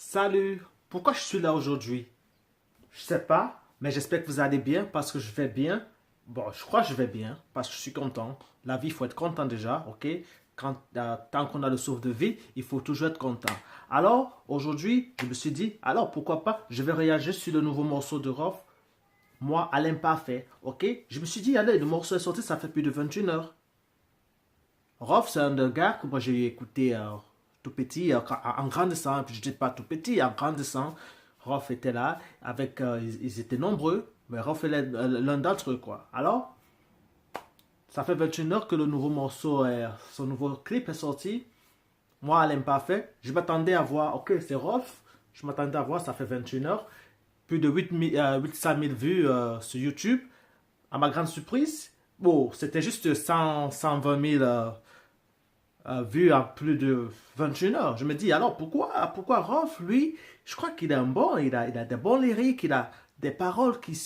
Salut, pourquoi je suis là aujourd'hui? Je sais pas, mais j'espère que vous allez bien parce que je vais bien. Bon, je crois que je vais bien parce que je suis content. La vie, il faut être content déjà, ok? Tant qu'on a le souffle de vie, il faut toujours être content. Alors, aujourd'hui, je me suis dit, alors pourquoi pas, je vais réagir sur le nouveau morceau de Rof, moi, à l'imparfait, ok? Je me suis dit, allez, le morceau est sorti, ça fait plus de 21 heures. Rof, c'est un gars que moi j'ai écouté tout petit, en grandissant, puis je dis pas tout petit, en grandissant. Rof était là, ils étaient nombreux, mais Rof est l'un d'entre eux, quoi. Alors, ça fait 21 heures que le nouveau morceau, son nouveau clip est sorti. Moi, à l'imparfait, je m'attendais à voir, ok, c'est Rof, je m'attendais à voir, ça fait 21 heures, plus de 800 000 vues sur YouTube. À ma grande surprise, bon, c'était juste 120 000 vu à plus de 21 heures. Je me dis, alors pourquoi Rof, lui, je crois qu'il est un bon, il a des bons lyriques, il a des paroles qui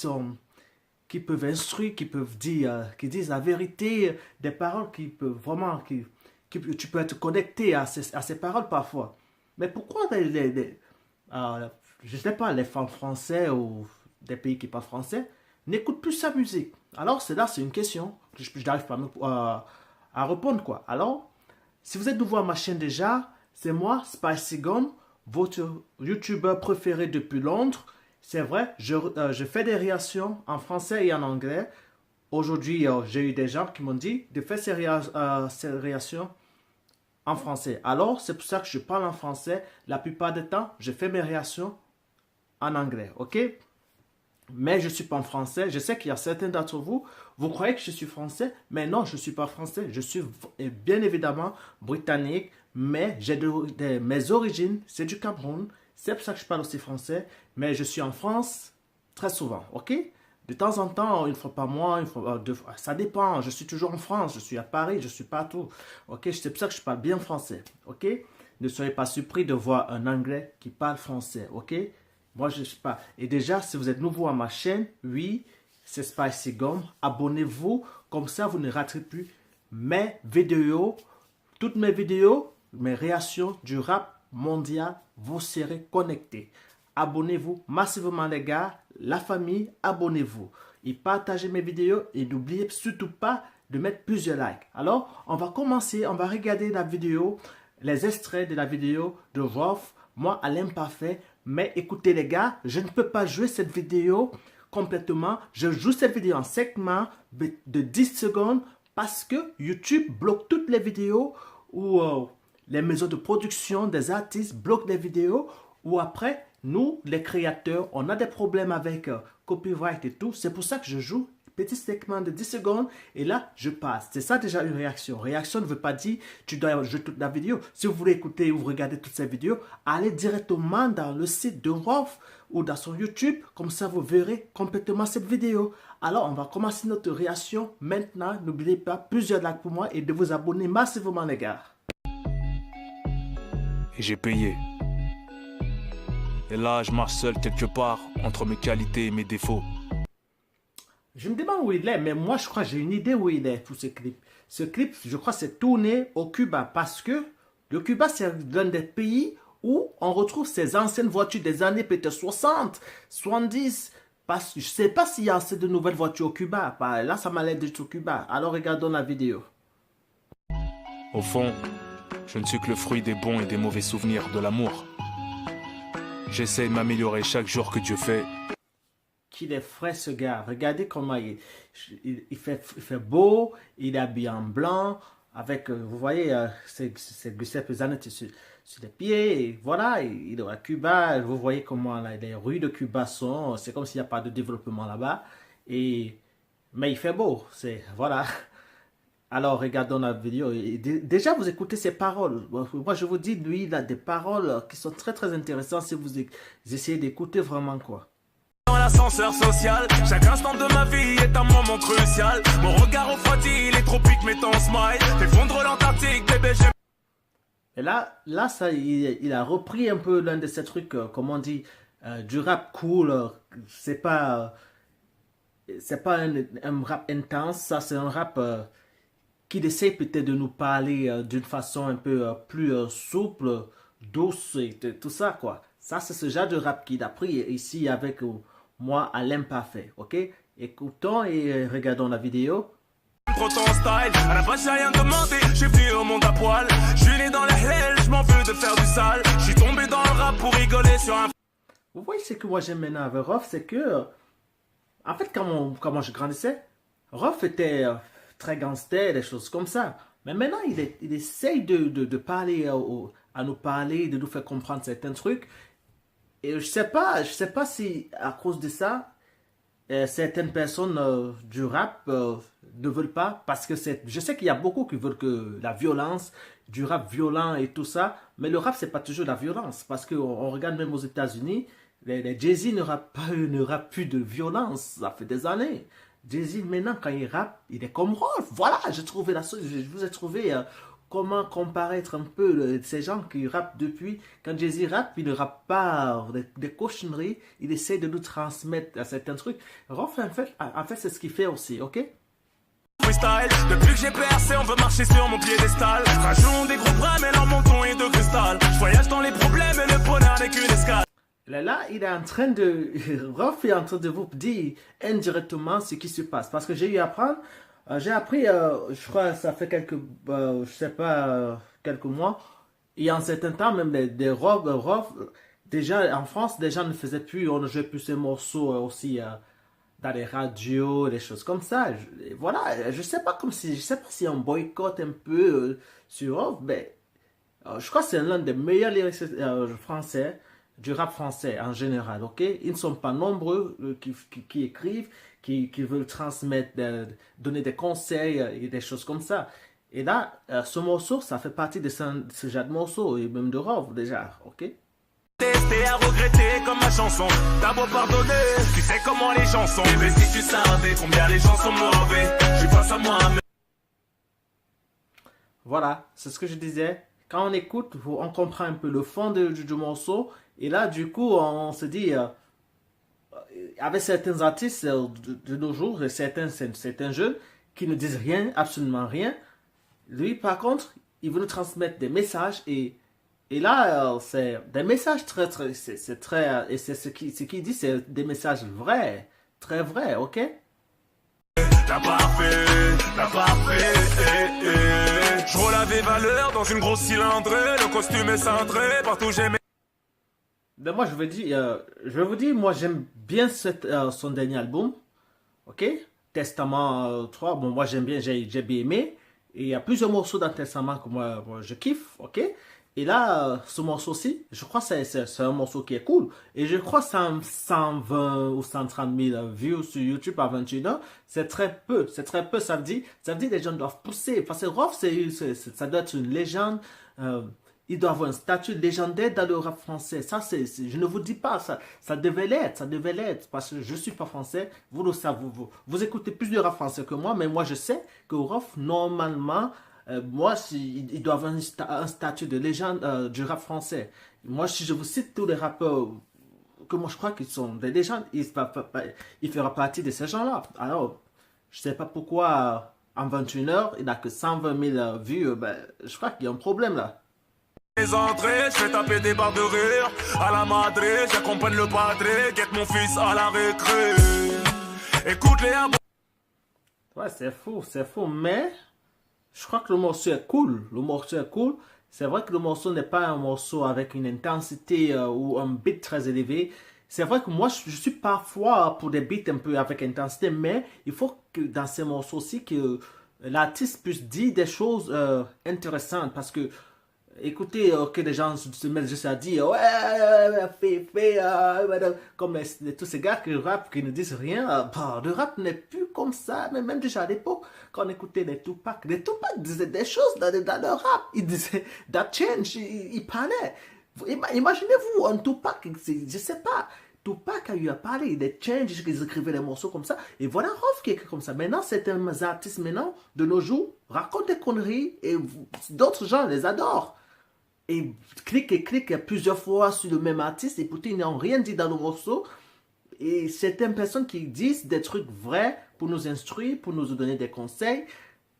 peuvent instruire, qui peuvent dire, qui disent la vérité, des paroles qui peuvent vraiment, tu peux être connecté à ces paroles parfois. Mais pourquoi je ne sais pas, les fans français ou des pays qui parlent français n'écoutent plus sa musique? Alors, c'est une question que je n'arrive pas à répondre, quoi. Alors, si vous êtes nouveau à ma chaîne déjà, c'est moi, Spicy Gum, votre YouTuber préféré depuis Londres. C'est vrai, je fais des réactions en français et en anglais. Aujourd'hui, j'ai eu des gens qui m'ont dit de faire ces réactions en français. Alors, c'est pour ça que je parle en français. La plupart du temps, je fais mes réactions en anglais, ok? Mais je ne suis pas en français. Je sais qu'il y a certains d'entre vous, vous croyez que je suis français, mais non, je ne suis pas français. Je suis bien évidemment britannique, mais mes origines, c'est du Cameroun. C'est pour ça que je parle aussi français, mais je suis en France très souvent, ok? De temps en temps, une fois par mois, une fois, deux fois, ça dépend. Je suis toujours en France, je suis à Paris, je suis partout, ok? C'est pour ça que je parle bien français, ok? Ne soyez pas surpris de voir un Anglais qui parle français, ok? Moi, je ne sais pas. Et déjà, si vous êtes nouveau à ma chaîne, oui, c'est Spicy Gum. Abonnez-vous, comme ça, vous ne raterez plus mes vidéos. Toutes mes vidéos, mes réactions du rap mondial, vous serez connectés. Abonnez-vous massivement, les gars. La famille, abonnez-vous. Et partagez mes vidéos. Et n'oubliez surtout pas de mettre plusieurs likes. Alors, on va commencer. On va regarder la vidéo, les extraits de la vidéo de Rof, moi à l'imparfait. Mais écoutez les gars, je ne peux pas jouer cette vidéo complètement. Je joue cette vidéo en segments de 10 secondes parce que YouTube bloque toutes les vidéos ou les maisons de production des artistes bloquent les vidéos ou après, nous, les créateurs, on a des problèmes avec copyright et tout. C'est pour ça que je joue petit segment de 10 secondes et là, je passe. C'est ça déjà une réaction. Réaction ne veut pas dire tu dois jouer toute la vidéo. Si vous voulez écouter ou regarder toutes ces vidéos, allez directement dans le site de Rof ou dans son YouTube. Comme ça, vous verrez complètement cette vidéo. Alors, on va commencer notre réaction maintenant. N'oubliez pas, plusieurs likes pour moi et de vous abonner massivement, les gars. Et j'ai payé. Et là, je marche seul quelque part entre mes qualités et mes défauts. Je me demande où il est, mais moi je crois que j'ai une idée où il est pour ce clip. Ce clip, je crois, c'est tourné au Cuba parce que le Cuba, c'est l'un des pays où on retrouve ces anciennes voitures des années peut-être 60, 70. Parce que je ne sais pas s'il y a assez de nouvelles voitures au Cuba. Bah, là, ça m'a l'air d'être au Cuba. Alors regardons la vidéo. Au fond, je ne suis que le fruit des bons et des mauvais souvenirs de l'amour. J'essaie de m'améliorer chaque jour que Dieu fait. Qu'il est frais ce gars. Regardez comment il fait beau, il est habillé en blanc, avec, vous voyez, ses biceps sur les pieds, et voilà, il est à Cuba, vous voyez comment là, les rues de Cuba sont, c'est comme s'il n'y a pas de développement là-bas, mais il fait beau, voilà. Alors, regardons la vidéo. Déjà, vous écoutez ses paroles. Moi, je vous dis, lui, il a des paroles qui sont très, très intéressantes si vous essayez d'écouter vraiment, quoi. Dans l'ascenseur social, chaque instant de ma vie est un moment crucial. Mon regard refroidit les tropiques mettant smile. T'effondre l'Antarctique, bébé, j'aime. Et là ça, il a repris un peu l'un de ces trucs, comment on dit, du rap cool. C'est pas un rap intense, ça c'est un rap qui essaie peut-être de nous parler d'une façon un peu plus souple, douce et tout ça, quoi. Ça, c'est ce genre de rap qu'il a pris ici avec moi à l'imparfait, ok? Écoutons et regardons la vidéo. Trop ton style, à la base j'ai rien demandé, je suis venu au monde à poil. Je suis né dans la hell, je m'en veux de faire du sale. Je suis tombé dans le rap pour rigoler sur un... Vous voyez ce que moi j'aime maintenant avec Rof, c'est que, en fait, quand je grandissais, Rof était très gangster, des choses comme ça. Mais maintenant, il essaye de parler, à nous parler, de nous faire comprendre certains trucs. Et je sais pas si à cause de ça, certaines personnes du rap ne veulent pas, parce que je sais qu'il y a beaucoup qui veulent que la violence, du rap violent et tout ça, mais le rap c'est pas toujours la violence, parce qu'on regarde même aux États-Unis, les Jay-Z ne rappent plus de violence, ça fait des années. Jay-Z maintenant quand il rappe, il est comme Rolf. Voilà, je vous ai trouvé comment comparaître un peu ces gens qui rappent depuis. Quand Jay-Z rappe, il ne rappe pas des cochonneries, il essaie de nous transmettre certains trucs. Rolf, en fait c'est ce qu'il fait aussi, ok? Freestyle, depuis que j'ai percé, on veut marcher sur mon piédestal. Rajoutons des gros bras, mais leur menton est de cristal. Je voyage dans les problèmes et le bonheur n'est qu'une escale. Là, il est en train de... Rolf est en train de vous dire indirectement ce qui se passe. Parce que j'ai eu à apprendre... j'ai appris, je crois, ça fait quelques mois. Et en certain temps, même des Rolf, déjà en France, des gens ne faisaient plus, on ne jouait plus ces morceaux aussi dans les radios, des choses comme ça. Voilà, je sais pas si on boycotte un peu sur Rolf, mais je crois que c'est l'un des meilleurs lyricistes français, du rap français en général, ok? Ils ne sont pas nombreux qui écrivent, qui veulent transmettre, donner des conseils et des choses comme ça. Et là, ce morceau, ça fait partie de ce genre de morceau, et même de Rolf déjà, ok? Tester à regretter comme ma chanson. T'as beau pardonner, tu sais comment les gens sont. Mais si tu savais combien les gens sont mauvais, je suis face à moi. Voilà, c'est ce que je disais. Quand on écoute, on comprend un peu le fond du morceau. Et là, du coup, on se dit, avec certains artistes de nos jours, certains jeunes qui ne disent rien, absolument rien. Lui, par contre, il veut nous transmettre des messages et là, c'est des messages et c'est ce qu'il dit, c'est des messages vrais, très vrais, ok? T'as parfait. Je roule à des valeurs dans une grosse cylindrée, le costume est cintré, partout j'ai mes... Ben moi, je vais vous dire, moi, j'aime bien son dernier album, ok? Testament 3, bon, moi, j'aime bien, j'ai bien aimé. Et il y a plusieurs morceaux dans Testament que moi je kiffe, ok? Et là, ce morceau-ci, je crois que c'est un morceau qui est cool. Et je crois que 120 ou 130 000 views sur YouTube à 21h, c'est très peu. C'est très peu, ça veut dire que les gens doivent pousser. Parce que Rolf, ça doit être une légende. Il doit avoir un statut légendaire dans le rap français. Ça, je ne vous dis pas, ça devait l'être, parce que je ne suis pas français. Vous le savez, vous écoutez plus de rap français que moi, mais moi, je sais que Rolf, normalement, il doit avoir un statut de légende du rap français. Moi, si je vous cite tous les rappeurs que moi, je crois qu'ils sont des légendes, il fera partie de ces gens-là. Alors, je ne sais pas pourquoi, en 21h, il n'a que 120 000 vues. Je crois qu'il y a un problème là. Les entrées, je fais taper des barres de rire. À la madré, j'accompagne le padré. Guette mon fils à la récré. Écoute les abos. Ouais, c'est fou, mais je crois que le morceau est cool. C'est vrai que le morceau n'est pas un morceau avec une intensité ou un beat très élevé. C'est vrai que moi, je suis parfois pour des beats un peu avec intensité, mais il faut que dans ces morceaux aussi, que l'artiste puisse dire des choses intéressantes, parce que écoutez, que les gens se mettent juste à dire ouais, comme tous ces gars qui rappent, qui ne disent rien. Le rap n'est plus comme ça, mais même déjà à l'époque, quand on écoutait les Tupac disaient des choses dans le rap. Ils disaient that change, ils parlaient. Imaginez-vous un Tupac, je sais pas. Tupac a eu à parler des changes, ils écrivaient des morceaux comme ça. Et voilà Rolf qui écrit comme ça. Maintenant, certains artistes maintenant, de nos jours, racontent des conneries et d'autres gens les adorent. Et cliquent plusieurs fois sur le même artiste et pourtant ils n'ont rien dit dans le morceau. Et certaines personnes qui disent des trucs vrais pour nous instruire, pour nous donner des conseils.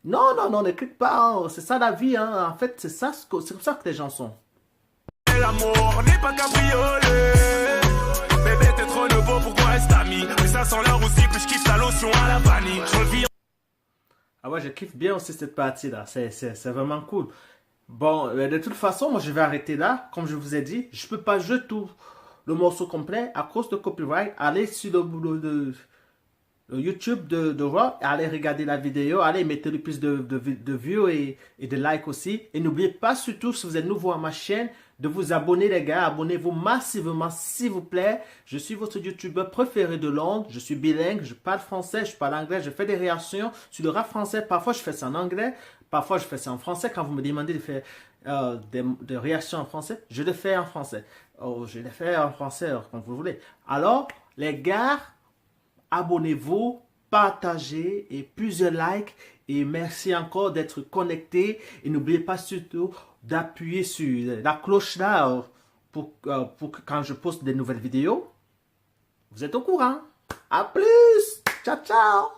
Non, ne clique pas, hein. C'est ça la vie, hein. En fait, c'est comme ça que les gens sont. L'amour n'est pas cabriolet. ça sent leur aussi, plus je kiffe la lotion à la vanille. Je revis. Ah ouais, je kiffe bien aussi cette partie-là. C'est vraiment cool. Bon, de toute façon, moi, je vais arrêter là. Comme je vous ai dit, je peux pas jouer tout le morceau complet à cause de copyright. Allez sur le YouTube de Raw, allez regarder la vidéo, allez mettre le plus de views et de likes aussi. Et n'oubliez pas surtout, si vous êtes nouveau à ma chaîne, de vous abonner les gars. Abonnez-vous massivement s'il vous plaît. Je suis votre YouTuber préféré de Londres. Je suis bilingue, je parle français, je parle anglais, je fais des réactions sur le rap français. Parfois je fais ça en anglais, parfois je fais ça en français. Quand vous me demandez de faire des réactions en français, je le fais en français. Oh, je le fais en français comme vous voulez. Alors les gars, abonnez-vous, partagez et plusieurs likes. Et merci encore d'être connecté. Et n'oubliez pas surtout d'appuyer sur la cloche là pour que quand je poste des nouvelles vidéos, vous êtes au courant. À plus. Ciao, ciao.